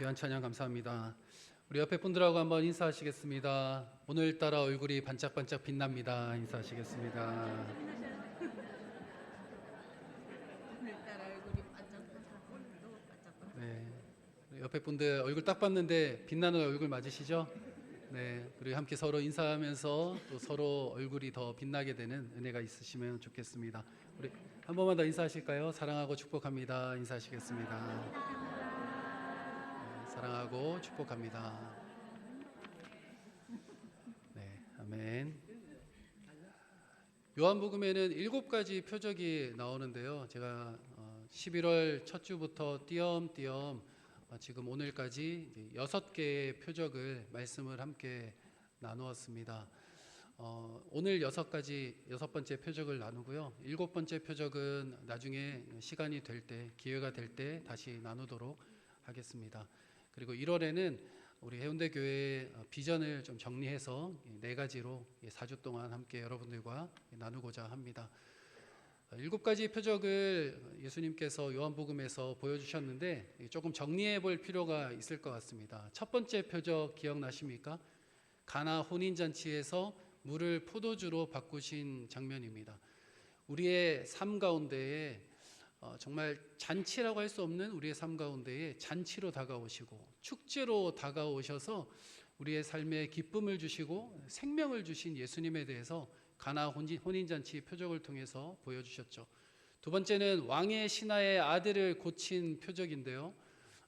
귀한 찬양 감사합니다. 우리 옆에 분들하고 한번 인사하시겠습니다. 오늘따라 얼굴이 반짝반짝 빛납니다. 인사하시겠습니다. 오늘따라 얼굴이 반짝반짝 오늘도 반짝반짝. 네, 우리 옆에 분들 얼굴 딱 봤는데 빛나는 얼굴 맞으시죠? 네, 그리고 함께 서로 인사하면서 또 서로 얼굴이 더 빛나게 되는 은혜가 있으시면 좋겠습니다. 우리 한 번만 더 인사하실까요? 사랑하고 축복합니다. 인사하시겠습니다. 사랑하고 축복합니다. 네, 아멘. 요한복음에는 7가지 표적이 나오는데요. 제가 11월 첫 주부터 띄엄띄엄 지금 오늘까지 6개의 표적을 말씀을 함께 나누었습니다. 오늘 6번째 표적을 나누고요. 7번째 표적은 나중에 시간이 될 때, 기회가 될 때 다시 나누도록 하겠습니다. 그리고 1월에는 우리 해운대 교회의 비전을 좀 정리해서 4가지로 4주 동안 함께 여러분들과 나누고자 합니다. 7가지 표적을 예수님께서 요한복음에서 보여주셨는데 조금 정리해 볼 필요가 있을 것 같습니다. 첫 번째 표적 기억나십니까? 가나 혼인잔치에서 물을 포도주로 바꾸신 장면입니다. 우리의 삶 가운데에 정말 잔치라고 할 수 없는 우리의 삶 가운데에 잔치로 다가오시고 축제로 다가오셔서 우리의 삶에 기쁨을 주시고 생명을 주신 예수님에 대해서 가나 혼인잔치 표적을 통해서 보여주셨죠. 두 번째는 왕의 신하의 아들을 고친 표적인데요.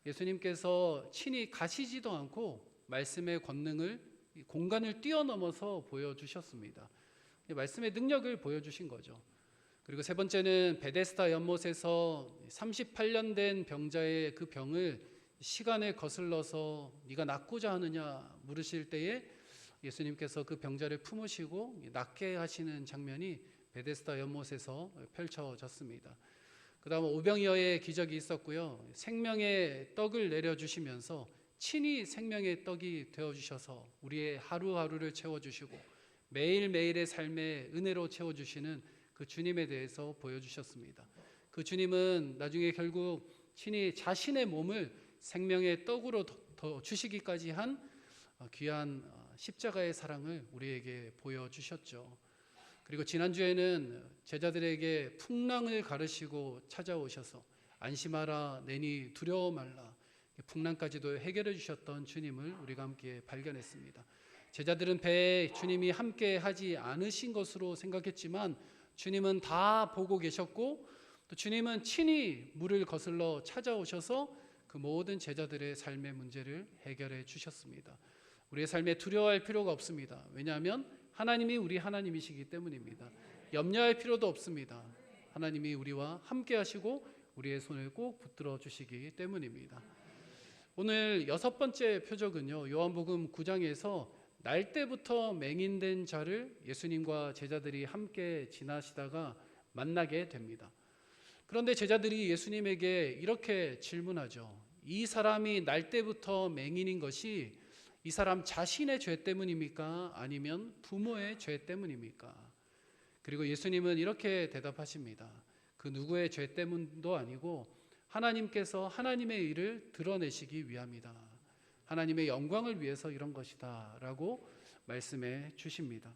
예수님께서 친히 가시지도 않고 말씀의 권능을 공간을 뛰어넘어서 보여주셨습니다. 말씀의 능력을 보여주신 거죠. 그리고 세 번째는 베데스다 연못에서 38년 된 병자의 그 병을 시간에 거슬러서 네가 낫고자 하느냐 물으실 때에 예수님께서 그 병자를 품으시고 낫게 하시는 장면이 베데스다 연못에서 펼쳐졌습니다. 그 다음 오병이어의 기적이 있었고요. 생명의 떡을 내려주시면서 친히 생명의 떡이 되어주셔서 우리의 하루하루를 채워주시고 매일매일의 삶의 은혜로 채워주시는 그 주님에 대해서 보여주셨습니다. 그 주님은 나중에 결국 친히 자신의 몸을 생명의 떡으로 더 주시기까지 한 귀한 십자가의 사랑을 우리에게 보여주셨죠. 그리고 지난주에는 제자들에게 풍랑을 가르시고 찾아오셔서 안심하라 내니 두려워 말라 풍랑까지도 해결해 주셨던 주님을 우리가 함께 발견했습니다. 제자들은 배에 주님이 함께 하지 않으신 것으로 생각했지만 주님은 다 보고 계셨고 또 주님은 친히 물을 거슬러 찾아오셔서 그 모든 제자들의 삶의 문제를 해결해 주셨습니다. 우리의 삶에 두려워할 필요가 없습니다. 왜냐하면 하나님이 우리 하나님이시기 때문입니다. 염려할 필요도 없습니다. 하나님이 우리와 함께 하시고 우리의 손을 꼭 붙들어 주시기 때문입니다. 오늘 6번째 표적은요. 요한복음 9장에서 날 때부터 맹인된 자를 예수님과 제자들이 함께 지나시다가 만나게 됩니다. 그런데 제자들이 예수님에게 이렇게 질문하죠. 이 사람이 날 때부터 맹인인 것이 이 사람 자신의 죄 때문입니까? 아니면 부모의 죄 때문입니까? 그리고 예수님은 이렇게 대답하십니다. 그 누구의 죄 때문도 아니고 하나님께서 하나님의 일을 드러내시기 위함이다. 하나님의 영광을 위해서 이런 것이다 라고 말씀해 주십니다.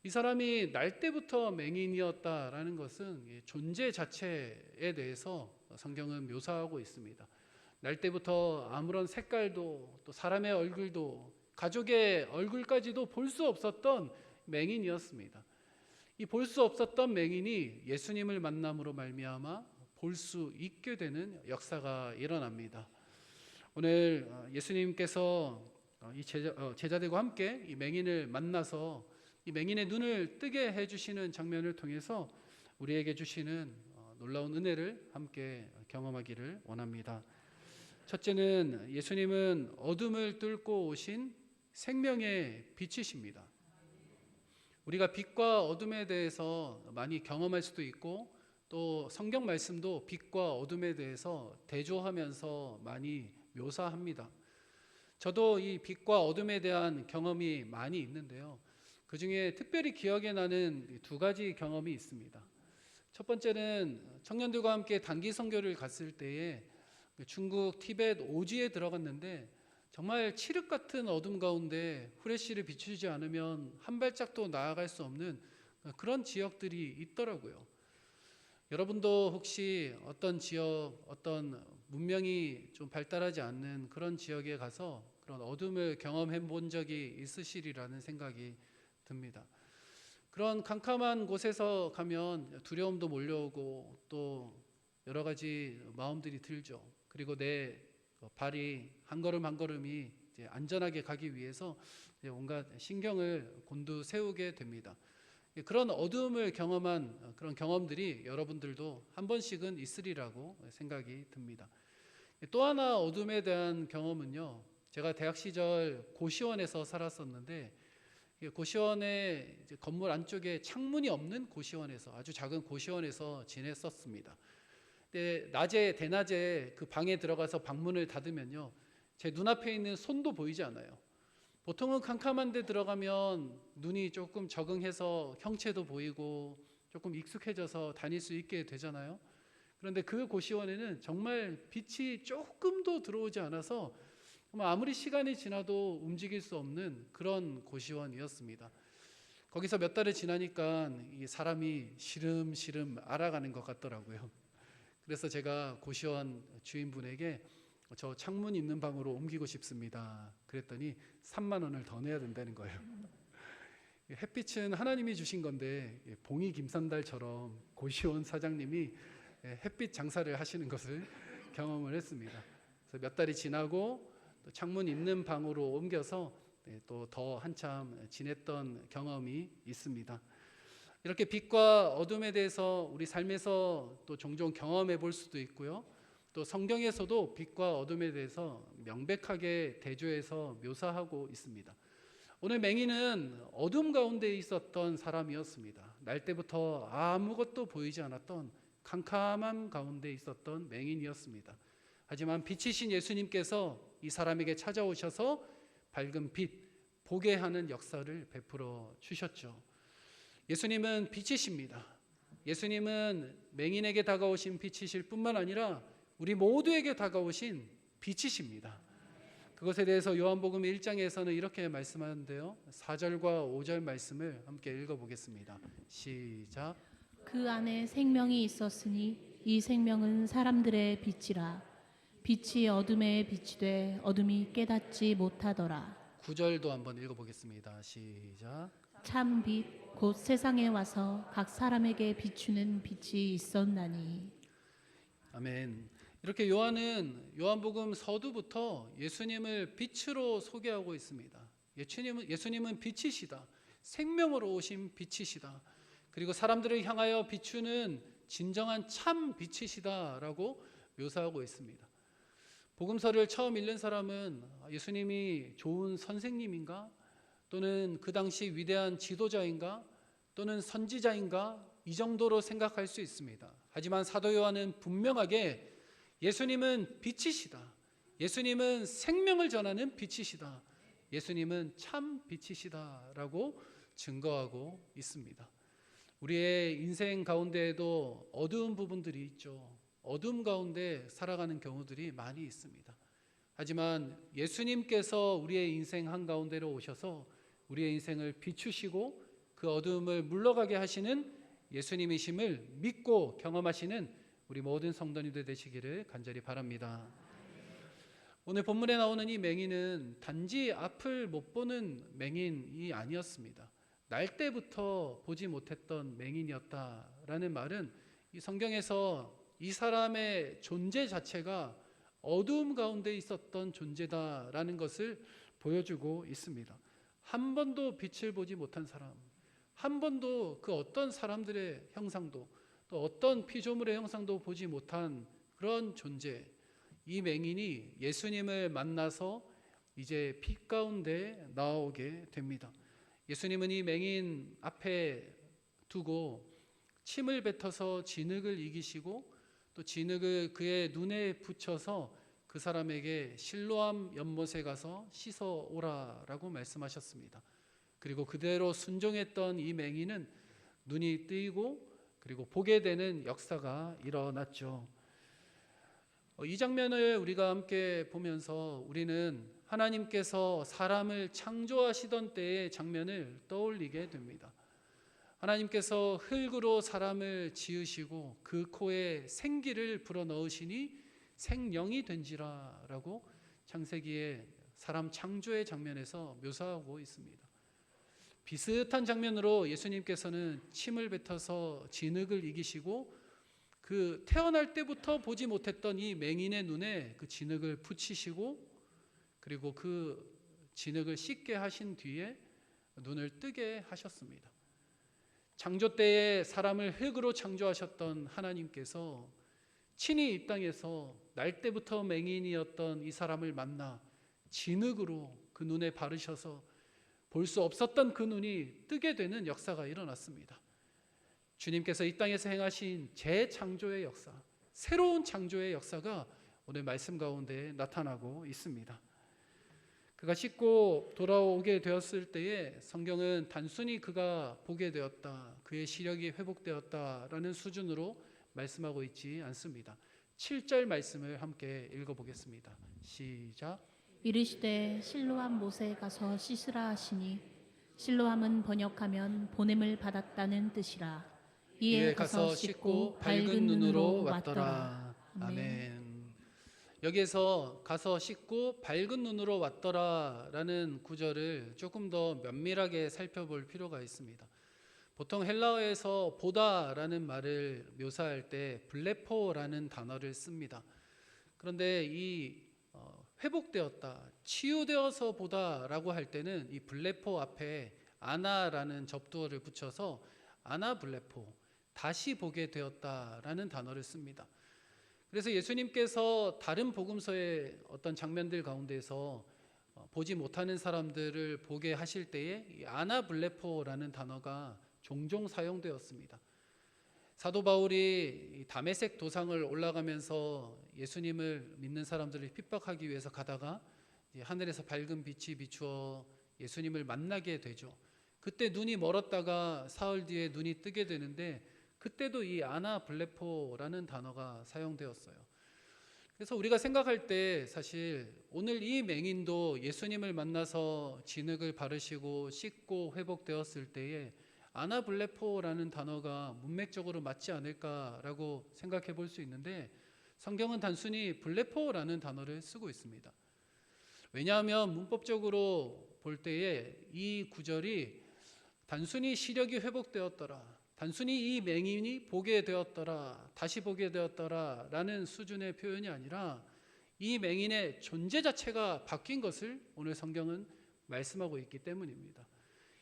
이 사람이 날 때부터 맹인이었다라는 것은 존재 자체에 대해서 성경은 묘사하고 있습니다. 날 때부터 아무런 색깔도 또 사람의 얼굴도 가족의 얼굴까지도 볼 수 없었던 맹인이었습니다. 이 볼 수 없었던 맹인이 예수님을 만남으로 말미암아 볼 수 있게 되는 역사가 일어납니다. 오늘 예수님께서 이 제자들과 함께 이 맹인을 만나서 이 맹인의 눈을 뜨게 해주시는 장면을 통해서 우리에게 주시는 놀라운 은혜를 함께 경험하기를 원합니다. 첫째는 예수님은 어둠을 뚫고 오신 생명의 빛이십니다. 우리가 빛과 어둠에 대해서 많이 경험할 수도 있고 또 성경 말씀도 빛과 어둠에 대해서 대조하면서 많이 묘사합니다. 저도 이 빛과 어둠에 대한 경험이 많이 있는데요. 그 중에 특별히 기억에 나는 2가지 경험이 있습니다. 첫 번째는 청년들과 함께 단기 선교를 갔을 때에 중국 티벳 오지에 들어갔는데 정말 칠흑 같은 어둠 가운데 후레쉬를 비추지 않으면 한 발짝도 나아갈 수 없는 그런 지역들이 있더라고요. 여러분도 혹시 어떤 지역, 어떤 문명이 좀 발달하지 않는 그런 지역에 가서 그런 어둠을 경험해 본 적이 있으시리라는 생각이 듭니다. 그런 캄캄한 곳에서 가면 두려움도 몰려오고 또 여러 가지 마음들이 들죠. 그리고 내 발이 한 걸음 한 걸음이 이제 안전하게 가기 위해서 온갖 신경을 곤두세우게 됩니다. 그런 어둠을 경험한 그런 경험들이 여러분들도 한 번씩은 있으리라고 생각이 듭니다. 또 하나 어둠에 대한 경험은요, 제가 대학 시절 고시원에서 살았었는데 고시원의 이제 건물 안쪽에 창문이 없는 고시원에서, 아주 작은 고시원에서 지냈었습니다. 근데 낮에, 대낮에 그 방에 들어가서 방문을 닫으면요, 제 눈앞에 있는 손도 보이지 않아요. 보통은 캄캄한 데 들어가면 눈이 조금 적응해서 형체도 보이고 조금 익숙해져서 다닐 수 있게 되잖아요. 그런데 그 고시원에는 정말 빛이 조금도 들어오지 않아서 아무리 시간이 지나도 움직일 수 없는 그런 고시원이었습니다. 거기서 몇 달을 지나니까 이 사람이 시름시름 알아가는 것 같더라고요. 그래서 제가 고시원 주인분에게 저 창문 있는 방으로 옮기고 싶습니다. 그랬더니 3만 원을 더 내야 된다는 거예요. 햇빛은 하나님이 주신 건데 봉이 김선달처럼 고시원 사장님이 햇빛 장사를 하시는 것을 경험을 했습니다. 그래서 몇 달이 지나고 또 창문 있는 방으로 옮겨서 또 더 한참 지냈던 경험이 있습니다. 이렇게 빛과 어둠에 대해서 우리 삶에서 또 종종 경험해 볼 수도 있고요. 또 성경에서도 빛과 어둠에 대해서 명백하게 대조해서 묘사하고 있습니다. 오늘 맹인은 어둠 가운데 있었던 사람이었습니다. 날 때부터 아무것도 보이지 않았던 캄캄한 가운데 있었던 맹인이었습니다. 하지만 빛이신 예수님께서 이 사람에게 찾아오셔서 밝은 빛, 보게 하는 역사를 베풀어 주셨죠. 예수님은 빛이십니다. 예수님은 맹인에게 다가오신 빛이실 뿐만 아니라 우리 모두에게 다가오신 빛이십니다. 그것에 대해서 요한복음 1장에서는 이렇게 말씀하는데요. 4절과 5절 말씀을 함께 읽어보겠습니다. 시작. 그 안에 생명이 있었으니 이 생명은 사람들의 빛이라. 빛이 어둠에 비치되 어둠이 깨닫지 못하더라. 9절도 한번 읽어보겠습니다. 시작. 참 빛 곧 세상에 와서 각 사람에게 비추는 빛이 있었나니. 아멘. 이렇게 요한은 요한복음 서두부터 예수님을 빛으로 소개하고 있습니다. 예수님은 빛이시다. 생명으로 오신 빛이시다. 그리고 사람들을 향하여 비추는 진정한 참 빛이시다라고 묘사하고 있습니다. 복음서를 처음 읽는 사람은 예수님이 좋은 선생님인가? 또는 그 당시 위대한 지도자인가? 또는 선지자인가? 이 정도로 생각할 수 있습니다. 하지만 사도 요한은 분명하게 예수님은 빛이시다. 예수님은 생명을 전하는 빛이시다. 예수님은 참 빛이시다라고 증거하고 있습니다. 우리의 인생 가운데에도 어두운 부분들이 있죠. 어둠 가운데 살아가는 경우들이 많이 있습니다. 하지만 예수님께서 우리의 인생 한가운데로 오셔서 우리의 인생을 비추시고 그 어둠을 물러가게 하시는 예수님이심을 믿고 경험하시는 우리 모든 성도님들 되시기를 간절히 바랍니다. 오늘 본문에 나오는 이 맹인은 단지 앞을 못 보는 맹인이 아니었습니다. 날 때부터 보지 못했던 맹인이었다라는 말은 이 성경에서 이 사람의 존재 자체가 어두움 가운데 있었던 존재다라는 것을 보여주고 있습니다. 한 번도 빛을 보지 못한 사람, 한 번도 그 어떤 사람들의 형상도 또 어떤 피조물의 형상도 보지 못한 그런 존재, 이 맹인이 예수님을 만나서 이제 빛 가운데 나오게 됩니다. 예수님은 이 맹인 앞에 두고 침을 뱉어서 진흙을 이기시고 또 진흙을 그의 눈에 붙여서 그 사람에게 실로암 연못에 가서 씻어 오라라고 말씀하셨습니다. 그리고 그대로 순종했던 이 맹인은 눈이 뜨이고 그리고 보게 되는 역사가 일어났죠. 이 장면을 우리가 함께 보면서 우리는 하나님께서 사람을 창조하시던 때의 장면을 떠올리게 됩니다. 하나님께서 흙으로 사람을 지으시고 그 코에 생기를 불어넣으시니 생명이 된지라라고 창세기의 사람 창조의 장면에서 묘사하고 있습니다. 비슷한 장면으로 예수님께서는 침을 뱉어서 진흙을 이기시고 그 태어날 때부터 보지 못했던 이 맹인의 눈에 그 진흙을 붙이시고 그리고 그 진흙을 씻게 하신 뒤에 눈을 뜨게 하셨습니다. 창조 때에 사람을 흙으로 창조하셨던 하나님께서 친히 이 땅에서 날 때부터 맹인이었던 이 사람을 만나 진흙으로 그 눈에 바르셔서 볼 수 없었던 그 눈이 뜨게 되는 역사가 일어났습니다. 주님께서 이 땅에서 행하신 재창조의 역사, 새로운 창조의 역사가 오늘 말씀 가운데 나타나고 있습니다. 그가 씻고 돌아오게 되었을 때에 성경은 단순히 그가 보게 되었다, 그의 시력이 회복되었다라는 수준으로 말씀하고 있지 않습니다. 7절 말씀을 함께 읽어보겠습니다. 시작. 이르시되 실로암 못에 가서 씻으라 하시니 실로암은 번역하면 보냄을 받았다는 뜻이라. 이에 가서 씻고 밝은 눈으로 왔더라. 아멘. 여기에서 가서 씻고 밝은 눈으로 왔더라라는 구절을 조금 더 면밀하게 살펴볼 필요가 있습니다. 보통 헬라어에서 보다라는 말을 묘사할 때 블레포라는 단어를 씁니다. 그런데 이 회복되었다, 치유되어서 보다라고 할 때는 이 블레포 앞에 아나라는 접두어를 붙여서 아나 블레포, 다시 보게 되었다라는 단어를 씁니다. 그래서 예수님께서 다른 복음서의 어떤 장면들 가운데서 보지 못하는 사람들을 보게 하실 때에 이 아나 블레포라는 단어가 종종 사용되었습니다. 사도 바울이 다메섹 도상을 올라가면서 예수님을 믿는 사람들을 핍박하기 위해서 가다가 하늘에서 밝은 빛이 비추어 예수님을 만나게 되죠. 그때 눈이 멀었다가 사흘 뒤에 눈이 뜨게 되는데 그때도 이 아나 블레포라는 단어가 사용되었어요. 그래서 우리가 생각할 때 사실 오늘 이 맹인도 예수님을 만나서 진흙을 바르시고 씻고 회복되었을 때에 아나 블레포라는 단어가 문맥적으로 맞지 않을까라고 생각해 볼 수 있는데 성경은 단순히 블레포라는 단어를 쓰고 있습니다. 왜냐하면 문법적으로 볼 때에 이 구절이 단순히 시력이 회복되었더라, 단순히 이 맹인이 보게 되었더라, 다시 보게 되었더라 라는 수준의 표현이 아니라 이 맹인의 존재 자체가 바뀐 것을 오늘 성경은 말씀하고 있기 때문입니다.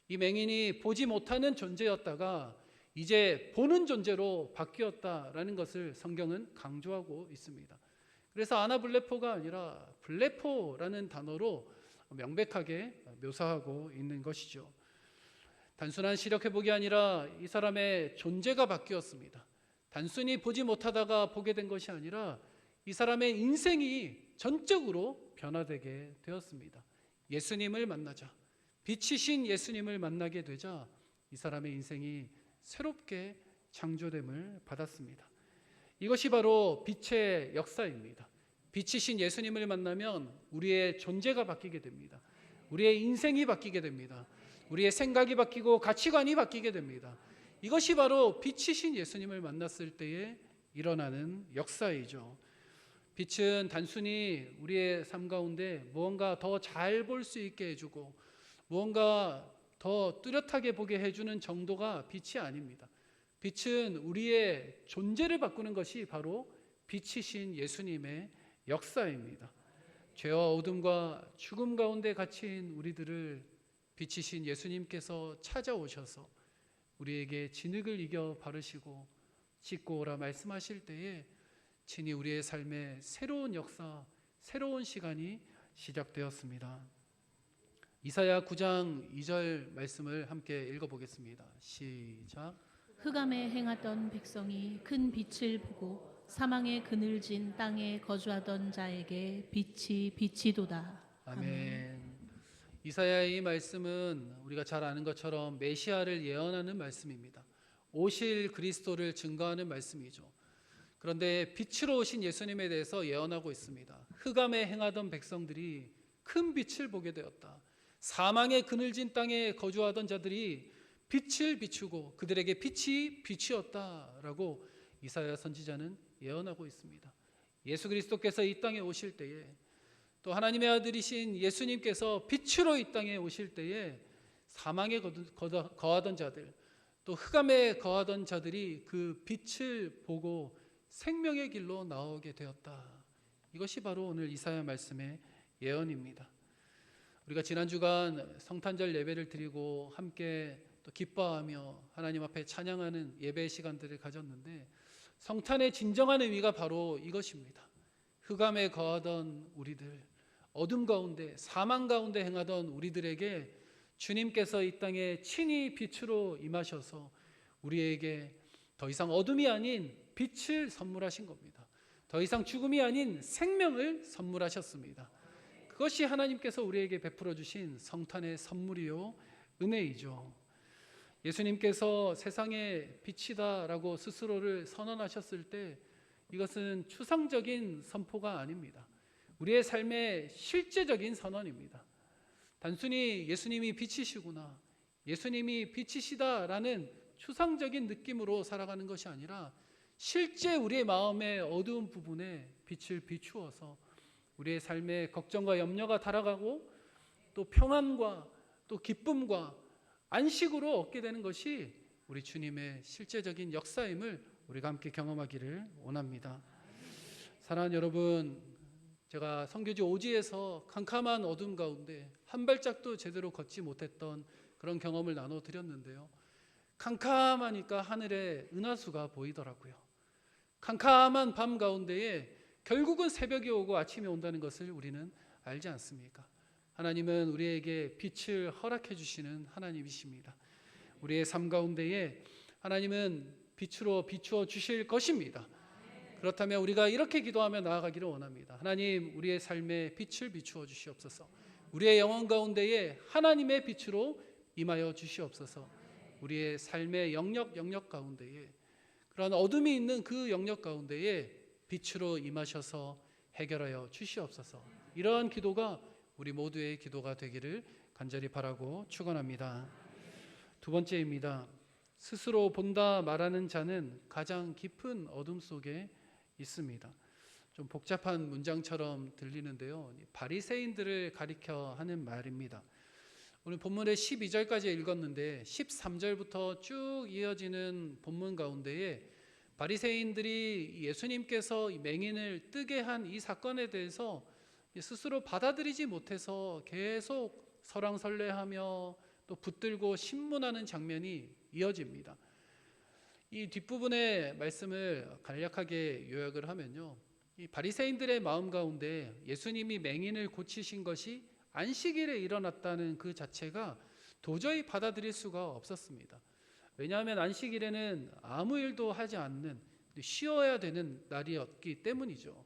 이 맹인이 보지 못하는 존재였다가 이제 보는 존재로 바뀌었다라는 것을 성경은 강조하고 있습니다. 그래서 아나 블레포가 아니라 블레포라는 단어로 명백하게 묘사하고 있는 것이죠. 단순한 시력 회복이 아니라 이 사람의 존재가 바뀌었습니다. 단순히 보지 못하다가 보게 된 것이 아니라 이 사람의 인생이 전적으로 변화되게 되었습니다. 예수님을 만나자, 빛이신 예수님을 만나게 되자 이 사람의 인생이 새롭게 창조됨을 받았습니다. 이것이 바로 빛의 역사입니다. 빛이신 예수님을 만나면 우리의 존재가 바뀌게 됩니다. 우리의 인생이 바뀌게 됩니다. 우리의 생각이 바뀌고 가치관이 바뀌게 됩니다. 이것이 바로 빛이신 예수님을 만났을 때에 일어나는 역사이죠. 빛은 단순히 우리의 삶 가운데 무언가 더 잘 볼 수 있게 해주고 무언가 더 뚜렷하게 보게 해주는 정도가 빛이 아닙니다. 빛은 우리의 존재를 바꾸는 것이 바로 빛이신 예수님의 역사입니다. 죄와 어둠과 죽음 가운데 갇힌 우리들을 빛이신 예수님께서 찾아오셔서 우리에게 진흙을 이겨 바르시고 씻고 오라 말씀하실 때에 친히 우리의 삶에 새로운 역사, 새로운 시간이 시작되었습니다. 이사야 9장 2절 말씀을 함께 읽어보겠습니다. 시작. 흑암에 행하던 백성이 큰 빛을 보고 사망의 그늘진 땅에 거주하던 자에게 빛이 비치도다. 아멘. 이사야의 이 말씀은 우리가 잘 아는 것처럼 메시아를 예언하는 말씀입니다. 오실 그리스도를 증거하는 말씀이죠. 그런데 빛으로 오신 예수님에 대해서 예언하고 있습니다. 흑암에 행하던 백성들이 큰 빛을 보게 되었다. 사망의 그늘진 땅에 거주하던 자들이 빛을 비추고 그들에게 빛이 빛이었다라고 이사야 선지자는 예언하고 있습니다. 예수 그리스도께서 이 땅에 오실 때에, 또 하나님의 아들이신 예수님께서 빛으로 이 땅에 오실 때에 사망에 거하던 자들, 또 흑암에 거하던 자들이 그 빛을 보고 생명의 길로 나오게 되었다. 이것이 바로 오늘 이사야 말씀의 예언입니다. 우리가 지난 주간 성탄절 예배를 드리고 함께 또 기뻐하며 하나님 앞에 찬양하는 예배 시간들을 가졌는데, 성탄의 진정한 의미가 바로 이것입니다. 흑암에 거하던 우리들, 어둠 가운데 사망 가운데 행하던 우리들에게 주님께서 이 땅에 친히 빛으로 임하셔서 우리에게 더 이상 어둠이 아닌 빛을 선물하신 겁니다. 더 이상 죽음이 아닌 생명을 선물하셨습니다. 그것이 하나님께서 우리에게 베풀어 주신 성탄의 선물이요 은혜이죠. 예수님께서 세상의 빛이다라고 스스로를 선언하셨을 때 이것은 추상적인 선포가 아닙니다. 우리의 삶의 실제적인 선언입니다. 단순히 예수님이 빛이시구나, 예수님이 빛이시다라는 추상적인 느낌으로 살아가는 것이 아니라 실제 우리의 마음의 어두운 부분에 빛을 비추어서 우리의 삶의 걱정과 염려가 달아가고 또 평안과 또 기쁨과 안식으로 얻게 되는 것이 우리 주님의 실제적인 역사임을 우리가 함께 경험하기를 원합니다. 사랑하는 여러분, 제가 선교지 오지에서 캄캄한 어둠 가운데 한 발짝도 제대로 걷지 못했던 그런 경험을 나눠드렸는데요. 캄캄하니까 하늘에 은하수가 보이더라고요. 캄캄한 밤 가운데에 결국은 새벽이 오고 아침이 온다는 것을 우리는 알지 않습니까? 하나님은 우리에게 빛을 허락해 주시는 하나님이십니다. 우리의 삶 가운데에 하나님은 빛으로 비추어 주실 것입니다. 그렇다면 우리가 이렇게 기도하며 나아가기를 원합니다. 하나님, 우리의 삶에 빛을 비추어 주시옵소서. 우리의 영혼 가운데에 하나님의 빛으로 임하여 주시옵소서. 우리의 삶의 영역 가운데에, 그런 어둠이 있는 그 영역 가운데에 빛으로 임하셔서 해결하여 주시옵소서. 이러한 기도가 우리 모두의 기도가 되기를 간절히 바라고 축원합니다. 두 번째입니다. 스스로 본다 말하는 자는 가장 깊은 어둠 속에 있습니다. 좀 복잡한 문장처럼 들리는데요. 바리새인들을 가리켜 하는 말입니다. 오늘 본문의 12절까지 읽었는데 13절부터 쭉 이어지는 본문 가운데에 바리새인들이 예수님께서 맹인을 뜨게 한 이 사건에 대해서 스스로 받아들이지 못해서 계속 설왕설래하며 또 붙들고 신문하는 장면이 이어집니다. 이 뒷부분의 말씀을 간략하게 요약을 하면요, 이 바리새인들의 마음 가운데 예수님이 맹인을 고치신 것이 안식일에 일어났다는 그 자체가 도저히 받아들일 수가 없었습니다. 왜냐하면 안식일에는 아무 일도 하지 않는, 쉬어야 되는 날이었기 때문이죠.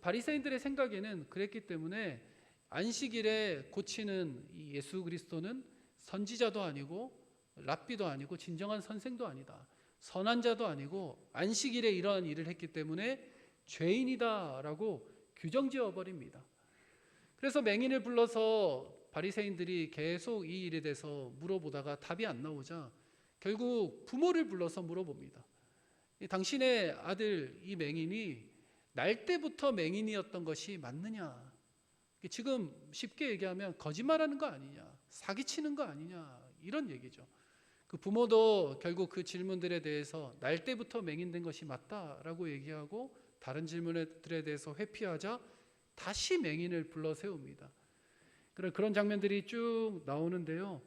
바리새인들의 생각에는 그랬기 때문에 안식일에 고치는 이 예수 그리스도는 선지자도 아니고 랍비도 아니고 진정한 선생도 아니다, 선한 자도 아니고 안식일에 이러한 일을 했기 때문에 죄인이다라고 규정지어 버립니다. 그래서 맹인을 불러서 바리새인들이 계속 이 일에 대해서 물어보다가 답이 안 나오자 결국 부모를 불러서 물어봅니다. 당신의 아들 이 맹인이 날 때부터 맹인이었던 것이 맞느냐? 지금 쉽게 얘기하면 거짓말하는 거 아니냐, 사기치는 거 아니냐, 이런 얘기죠. 그 부모도 결국 그 질문들에 대해서 날 때부터 맹인된 것이 맞다라고 얘기하고 다른 질문들에 대해서 회피하자 다시 맹인을 불러 세웁니다. 그런 장면들이 쭉 나오는데요.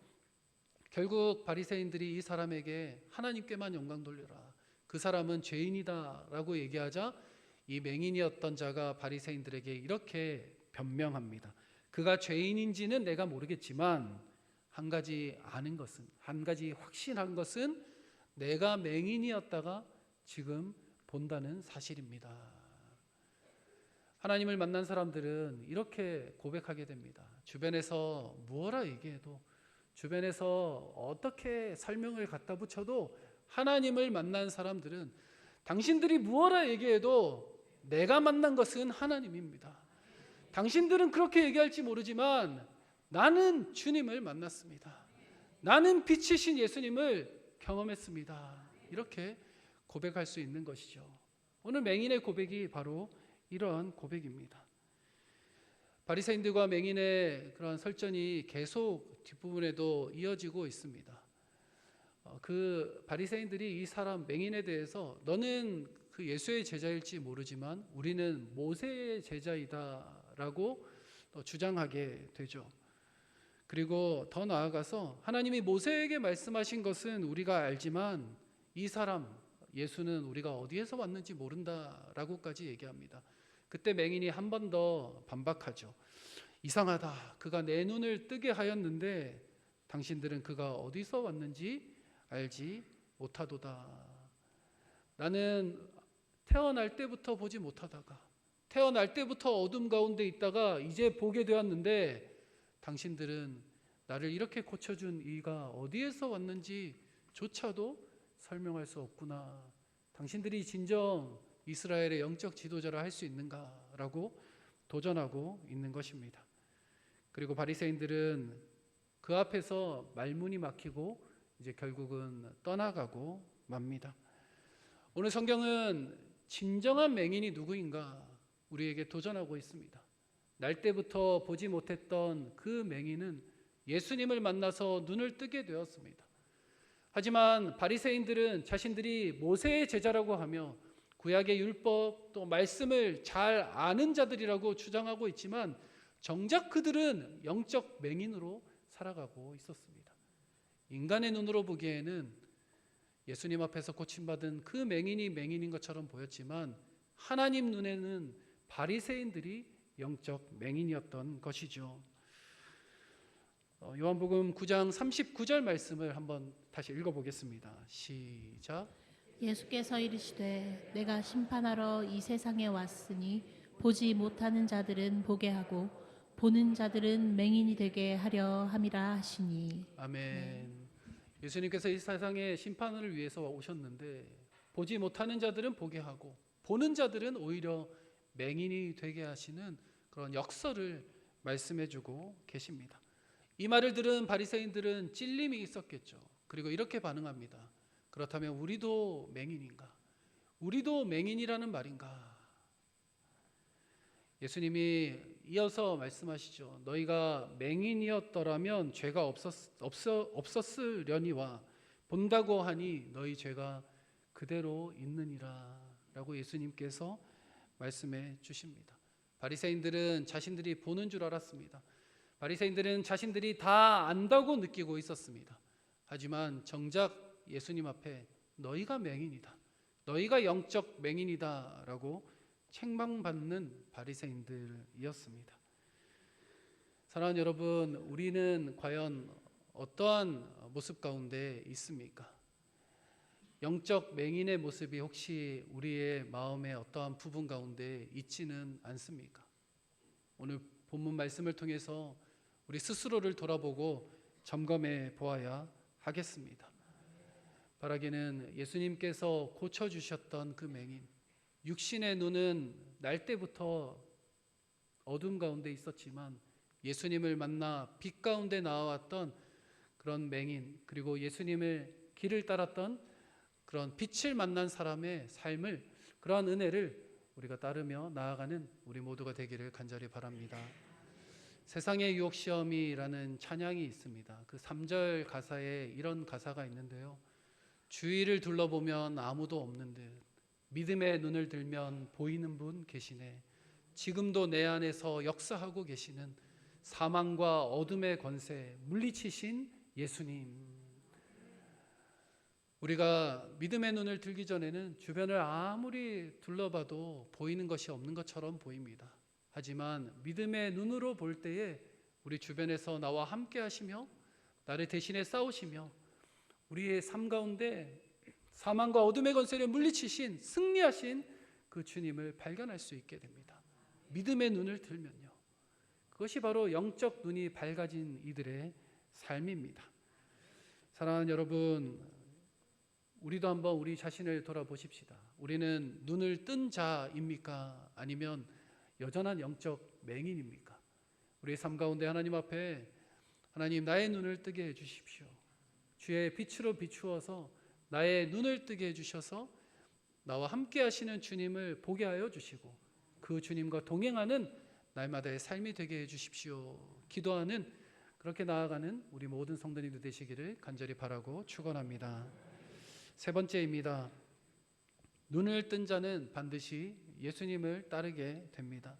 결국 바리새인들이 이 사람에게 하나님께만 영광 돌려라, 그 사람은 죄인이다라고 얘기하자 이 맹인이었던 자가 바리새인들에게 이렇게 변명합니다. 그가 죄인인지는 내가 모르겠지만 한 가지 아는 것은, 한 가지 확신한 것은 내가 맹인이었다가 지금 본다는 사실입니다. 하나님을 만난 사람들은 이렇게 고백하게 됩니다. 주변에서 무엇라 얘기해도, 주변에서 어떻게 설명을 갖다 붙여도 하나님을 만난 사람들은 당신들이 무엇라 얘기해도 내가 만난 것은 하나님입니다. 당신들은 그렇게 얘기할지 모르지만 나는 주님을 만났습니다. 나는 빛이신 예수님을 경험했습니다. 이렇게 고백할 수 있는 것이죠. 오늘 맹인의 고백이 바로 이러한 고백입니다. 바리새인들과 맹인의 그런 설전이 계속 뒷부분에도 이어지고 있습니다. 그 바리새인들이 이 사람 맹인에 대해서 너는 그 예수의 제자일지 모르지만 우리는 모세의 제자이다라고 주장하게 되죠. 그리고 더 나아가서 하나님이 모세에게 말씀하신 것은 우리가 알지만 이 사람 예수는 우리가 어디에서 왔는지 모른다라고까지 얘기합니다. 그때 맹인이 한 번 더 반박하죠. 이상하다. 그가 내 눈을 뜨게 하였는데 당신들은 그가 어디서 왔는지 알지 못하도다. 나는 태어날 때부터 보지 못하다가 태어날 때부터 어둠 가운데 있다가 이제 보게 되었는데 당신들은 나를 이렇게 고쳐준 이가 어디에서 왔는지조차도 설명할 수 없구나. 당신들이 진정 이스라엘의 영적 지도자라 할 수 있는가라고 도전하고 있는 것입니다. 그리고 바리새인들은 그 앞에서 말문이 막히고 이제 결국은 떠나가고 맙니다. 오늘 성경은 진정한 맹인이 누구인가 우리에게 도전하고 있습니다. 날 때부터 보지 못했던 그 맹인은 예수님을 만나서 눈을 뜨게 되었습니다. 하지만 바리새인들은 자신들이 모세의 제자라고 하며 구약의 율법 또 말씀을 잘 아는 자들이라고 주장하고 있지만 정작 그들은 영적 맹인으로 살아가고 있었습니다. 인간의 눈으로 보기에는 예수님 앞에서 고침받은 그 맹인이 맹인인 것처럼 보였지만 하나님 눈에는 바리새인들이 영적 맹인이었던 것이죠. 요한복음 9장 39절 말씀을 한번 다시 읽어보겠습니다. 시작. 예수께서 이르시되 내가 심판하러 이 세상에 왔으니 보지 못하는 자들은 보게 하고 보는 자들은 맹인이 되게 하려 함이라 하시니. 아멘. 예수님께서 이 세상에 심판을 위해서 오셨는데 보지 못하는 자들은 보게 하고 보는 자들은 오히려 맹인이 되게 하시는 그런 역설을 말씀해주고 계십니다. 이 말을 들은 바리새인들은 찔림이 있었겠죠. 그리고 이렇게 반응합니다. 그렇다면 우리도 맹인인가? 우리도 맹인이라는 말인가? 예수님이 이어서 말씀하시죠. 너희가 맹인이었더라면 죄가 없었으려니와 본다고 하니 너희 죄가 그대로 있느니라 라고 예수님께서 말씀해 주십니다. 바리새인들은 자신들이 보는 줄 알았습니다. 바리새인들은 자신들이 다 안다고 느끼고 있었습니다. 하지만 정작 예수님 앞에 너희가 맹인이다. 너희가 영적 맹인이다 라고 책망받는 바리새인들이었습니다. 사랑하는 여러분, 우리는 과연 어떠한 모습 가운데 있습니까? 영적 맹인의 모습이 혹시 우리의 마음의 어떠한 부분 가운데 있지는 않습니까? 오늘 본문 말씀을 통해서 우리 스스로를 돌아보고 점검해 보아야 하겠습니다. 바라기는 예수님께서 고쳐주셨던 그 맹인, 육신의 눈은 날 때부터 어둠 가운데 있었지만 예수님을 만나 빛 가운데 나왔던 그런 맹인, 그리고 예수님의 길을 따랐던 그런 빛을 만난 사람의 삶을, 그러한 은혜를 우리가 따르며 나아가는 우리 모두가 되기를 간절히 바랍니다. 세상의 유혹 시험이라는 찬양이 있습니다. 그 3절 가사에 이런 가사가 있는데요. 주위를 둘러보면 아무도 없는 듯 믿음의 눈을 들면 보이는 분 계시네. 지금도 내 안에서 역사하고 계시는 사망과 어둠의 권세 물리치신 예수님. 우리가 믿음의 눈을 들기 전에는 주변을 아무리 둘러봐도 보이는 것이 없는 것처럼 보입니다. 하지만 믿음의 눈으로 볼 때에 우리 주변에서 나와 함께 하시며 나를 대신해 싸우시며 우리의 삶 가운데 사망과 어둠의 권세를 물리치신 승리하신 그 주님을 발견할 수 있게 됩니다. 믿음의 눈을 들면요. 그것이 바로 영적 눈이 밝아진 이들의 삶입니다. 사랑하는 여러분, 우리도 한번 우리 자신을 돌아보십시다. 우리는 눈을 뜬 자입니까? 아니면 여전한 영적 맹인입니까? 우리의 삶 가운데 하나님 앞에 하나님 나의 눈을 뜨게 해주십시오. 주의 빛으로 비추어서 나의 눈을 뜨게 해주셔서 나와 함께 하시는 주님을 보게 하여 주시고 그 주님과 동행하는 날마다의 삶이 되게 해주십시오. 기도하는 그렇게 나아가는 우리 모든 성도님들 되시기를 간절히 바라고 축원합니다. 세 번째입니다. 눈을 뜬 자는 반드시 예수님을 따르게 됩니다.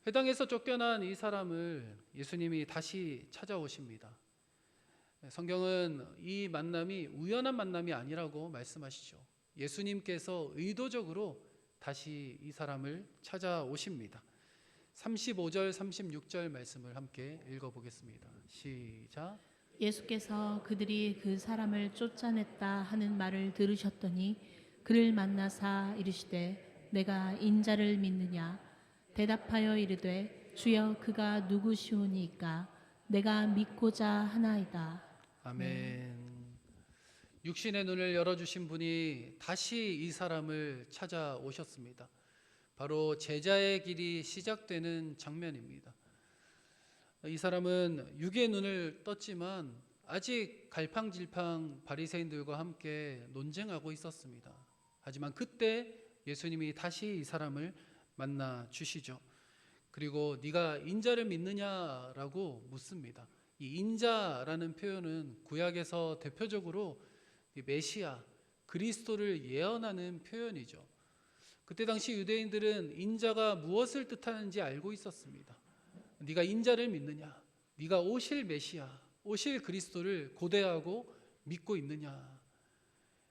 회당에서 쫓겨난 이 사람을 예수님이 다시 찾아오십니다. 성경은 이 만남이 우연한 만남이 아니라고 말씀하시죠. 예수님께서 의도적으로 다시 이 사람을 찾아오십니다. 35절 36절 말씀을 함께 읽어보겠습니다. 시작. 예수께서 그들이 그 사람을 쫓아냈다 하는 말을 들으셨더니 그를 만나사 이르시되 내가 인자를 믿느냐 대답하여 이르되 주여 그가 누구시오니이까 내가 믿고자 하나이다. 아멘. 육신의 눈을 열어주신 분이 다시 이 사람을 찾아오셨습니다. 바로 제자의 길이 시작되는 장면입니다. 이 사람은 육의 눈을 떴지만 아직 갈팡질팡 바리새인들과 함께 논쟁하고 있었습니다. 하지만 그때 예수님이 다시 이 사람을 만나 주시죠. 그리고 네가 인자를 믿느냐라고 묻습니다. 이 인자라는 표현은 구약에서 대표적으로 메시아, 그리스도를 예언하는 표현이죠. 그때 당시 유대인들은 인자가 무엇을 뜻하는지 알고 있었습니다. 네가 인자를 믿느냐? 네가 오실 메시아, 오실 그리스도를 고대하고 믿고 있느냐?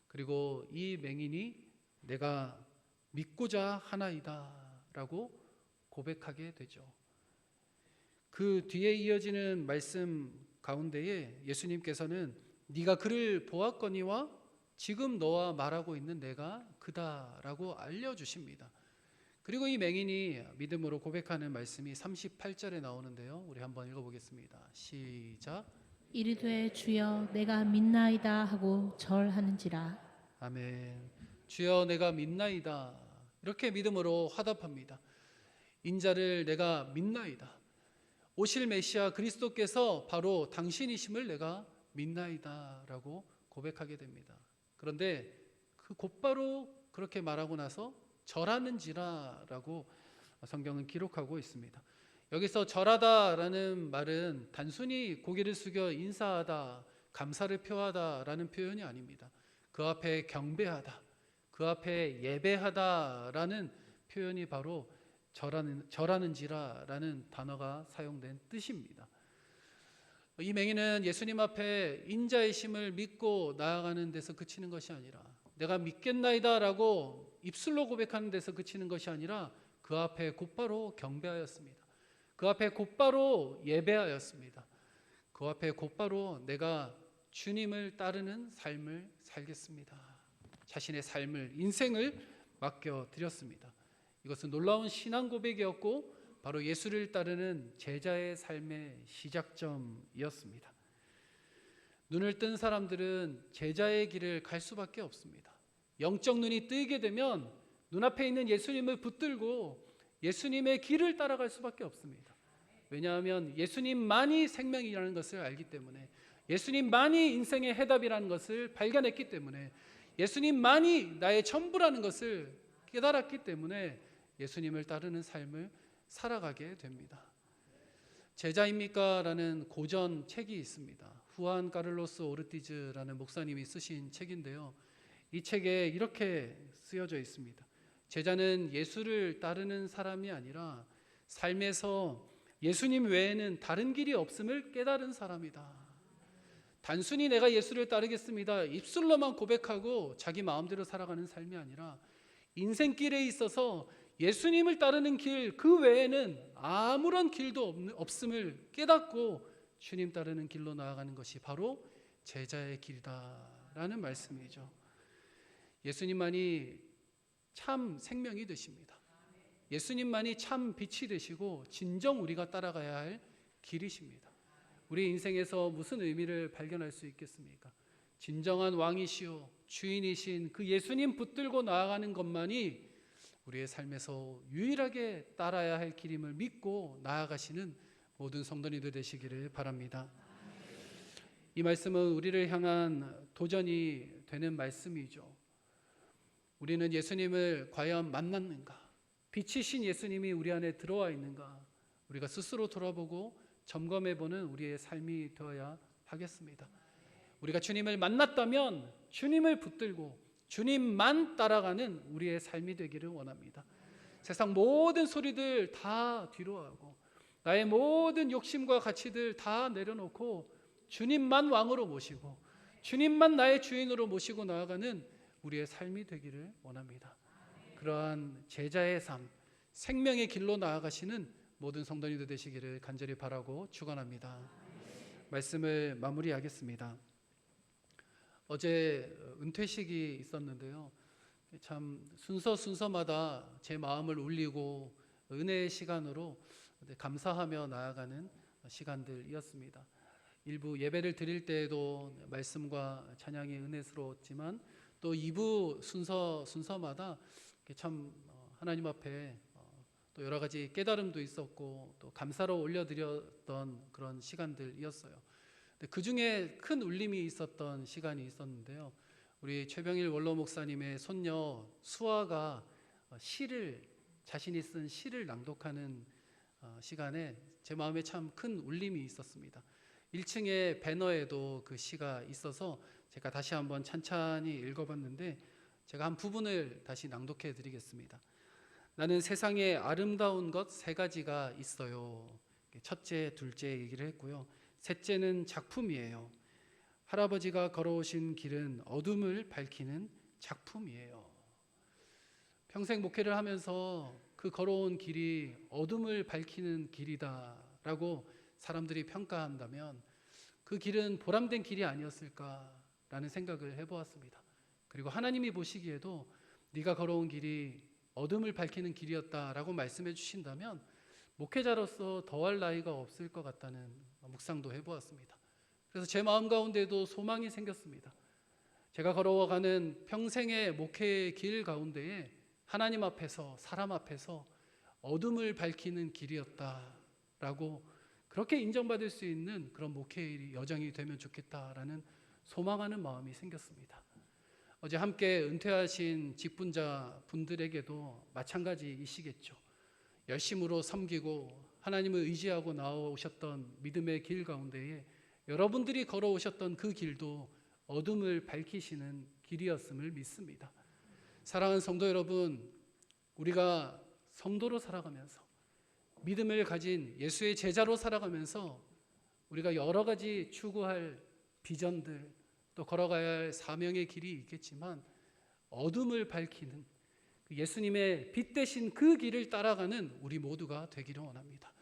그리고 이 맹인이 내가 믿고자 하나이다 라고 고백하게 되죠. 그 뒤에 이어지는 말씀 가운데에 예수님께서는 네가 그를 보았거니와 지금 너와 말하고 있는 내가 그다라고 알려주십니다. 그리고 이 맹인이 믿음으로 고백하는 말씀이 38절에 나오는데요. 우리 한번 읽어보겠습니다. 시작. 이르되 주여 내가 믿나이다 하고 절하는지라. 아멘. 주여 내가 믿나이다. 이렇게 믿음으로 화답합니다. 인자를 내가 믿나이다. 오실 메시아 그리스도께서 바로 당신이심을 내가 믿나이다 라고 고백하게 됩니다. 그런데 그 곧바로 그렇게 말하고 나서 절하는지라 라고 성경은 기록하고 있습니다. 여기서 절하다라는 말은 단순히 고개를 숙여 인사하다, 감사를 표하다 라는 표현이 아닙니다. 그 앞에 경배하다, 그 앞에 예배하다라는 표현이 바로 절하는지라 라는 단어가 사용된 뜻입니다. 이 맹인은 예수님 앞에 인자의 심을 믿고 나아가는 데서 그치는 것이 아니라 내가 믿겠나이다 라고 입술로 고백하는 데서 그치는 것이 아니라 그 앞에 곧바로 경배하였습니다. 그 앞에 곧바로 예배하였습니다. 그 앞에 곧바로 내가 주님을 따르는 삶을 살겠습니다. 자신의 삶을, 인생을 맡겨드렸습니다. 이것은 놀라운 신앙 고백이었고 바로 예수를 따르는 제자의 삶의 시작점이었습니다. 눈을 뜬 사람들은 제자의 길을 갈 수밖에 없습니다. 영적 눈이 뜨게 되면 눈앞에 있는 예수님을 붙들고 예수님의 길을 따라갈 수밖에 없습니다. 왜냐하면 예수님만이 생명이라는 것을 알기 때문에, 예수님만이 인생의 해답이라는 것을 발견했기 때문에, 예수님만이 나의 전부라는 것을 깨달았기 때문에 예수님을 따르는 삶을 살아가게 됩니다. 제자입니까? 라는 고전 책이 있습니다. 후안 카를로스 오르티즈라는 목사님이 쓰신 책인데요. 이 책에 이렇게 쓰여져 있습니다. 제자는 예수를 따르는 사람이 아니라 삶에서 예수님 외에는 다른 길이 없음을 깨달은 사람이다. 단순히 내가 예수를 따르겠습니다, 입술로만 고백하고 자기 마음대로 살아가는 삶이 아니라 인생길에 있어서 예수님을 따르는 길 그 외에는 아무런 길도 없음을 깨닫고 주님 따르는 길로 나아가는 것이 바로 제자의 길이다라는 말씀이죠. 예수님만이 참 생명이 되십니다. 예수님만이 참 빛이 되시고 진정 우리가 따라가야 할 길이십니다. 우리 인생에서 무슨 의미를 발견할 수 있겠습니까? 진정한 왕이시오 주인이신 그 예수님 붙들고 나아가는 것만이 우리의 삶에서 유일하게 따라야 할 길임을 믿고 나아가시는 모든 성도님들 되시기를 바랍니다. 이 말씀은 우리를 향한 도전이 되는 말씀이죠. 우리는 예수님을 과연 만났는가? 빛이신 예수님이 우리 안에 들어와 있는가? 우리가 스스로 돌아보고 점검해보는 우리의 삶이 되어야 하겠습니다. 우리가 주님을 만났다면 주님을 붙들고 주님만 따라가는 우리의 삶이 되기를 원합니다. 세상 모든 소리들 다 뒤로하고 나의 모든 욕심과 가치들 다 내려놓고 주님만 왕으로 모시고 주님만 나의 주인으로 모시고 나아가는 우리의 삶이 되기를 원합니다. 그러한 제자의 삶, 생명의 길로 나아가시는 모든 성도님들 되시기를 간절히 바라고 축원합니다. 말씀을 마무리하겠습니다. 어제 은퇴식이 있었는데요. 참 순서마다 제 마음을 울리고 은혜의 시간으로 감사하며 나아가는 시간들이었습니다. 일부 예배를 드릴 때에도 말씀과 찬양이 은혜스러웠지만 또 2부 순서마다 참 하나님 앞에 또 여러 가지 깨달음도 있었고 또 감사로 올려드렸던 그런 시간들이었어요. 그 중에 큰 울림이 있었던 시간이 있었는데요. 우리 최병일 원로 목사님의 손녀 수아가 자신이 쓴 시를 낭독하는 시간에 제 마음에 참 큰 울림이 있었습니다. 1층에 배너에도 그 시가 있어서 제가 다시 한번 찬찬히 읽어봤는데 제가 한 부분을 다시 낭독해 드리겠습니다. 나는 세상에 아름다운 것 3가지가 있어요. 첫째, 둘째 얘기를 했고요. 셋째는 작품이에요. 할아버지가 걸어오신 길은 어둠을 밝히는 작품이에요. 평생 목회를 하면서 그 걸어온 길이 어둠을 밝히는 길이다라고 사람들이 평가한다면 그 길은 보람된 길이 아니었을까라는 생각을 해보았습니다. 그리고 하나님이 보시기에도 네가 걸어온 길이 어둠을 밝히는 길이었다라고 말씀해 주신다면 목회자로서 더할 나위가 없을 것 같다는 묵상도 해보았습니다. 그래서 제 마음 가운데도 소망이 생겼습니다. 제가 걸어가는 평생의 목회의 길 가운데에 하나님 앞에서 사람 앞에서 어둠을 밝히는 길이었다라고 그렇게 인정받을 수 있는 그런 목회의 여정이 되면 좋겠다라는 소망하는 마음이 생겼습니다. 어제 함께 은퇴하신 직분자 분들에게도 마찬가지이시겠죠. 열심으로 섬기고 하나님을 의지하고 나오셨던 믿음의 길 가운데에 여러분들이 걸어오셨던 그 길도 어둠을 밝히시는 길이었음을 믿습니다. 사랑하는 성도 여러분, 우리가 성도로 살아가면서 믿음을 가진 예수의 제자로 살아가면서 우리가 여러 가지 추구할 비전들 또 걸어가야 할 사명의 길이 있겠지만 어둠을 밝히는 예수님의 빛 대신 그 길을 따라가는 우리 모두가 되기를 원합니다.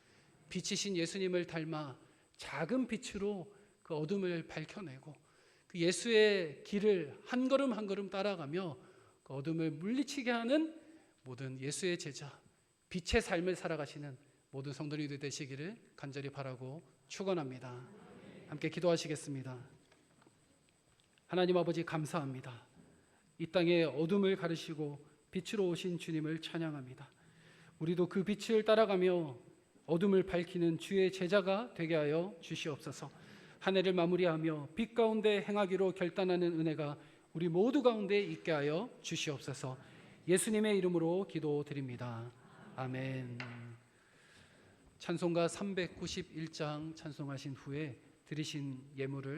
빛이신 예수님을 닮아 작은 빛으로 그 어둠을 밝혀내고 그 예수의 길을 한 걸음 한 걸음 따라가며 그 어둠을 물리치게 하는 모든 예수의 제자, 빛의 삶을 살아가시는 모든 성도님들 되시기를 간절히 바라고 축원합니다. 함께 기도하시겠습니다. 하나님 아버지 감사합니다. 이 땅에 어둠을 가르시고 빛으로 오신 주님을 찬양합니다. 우리도 그 빛을 따라가며 어둠을 밝히는 주의 제자가 되게 하여 주시옵소서. 한 해를 마무리하며 빛 가운데 행하기로 결단하는 은혜가 우리 모두 가운데 있게 하여 주시옵소서. 예수님의 이름으로 기도드립니다. 아멘. 찬송가 391장 찬송하신 후에 드리신 예물을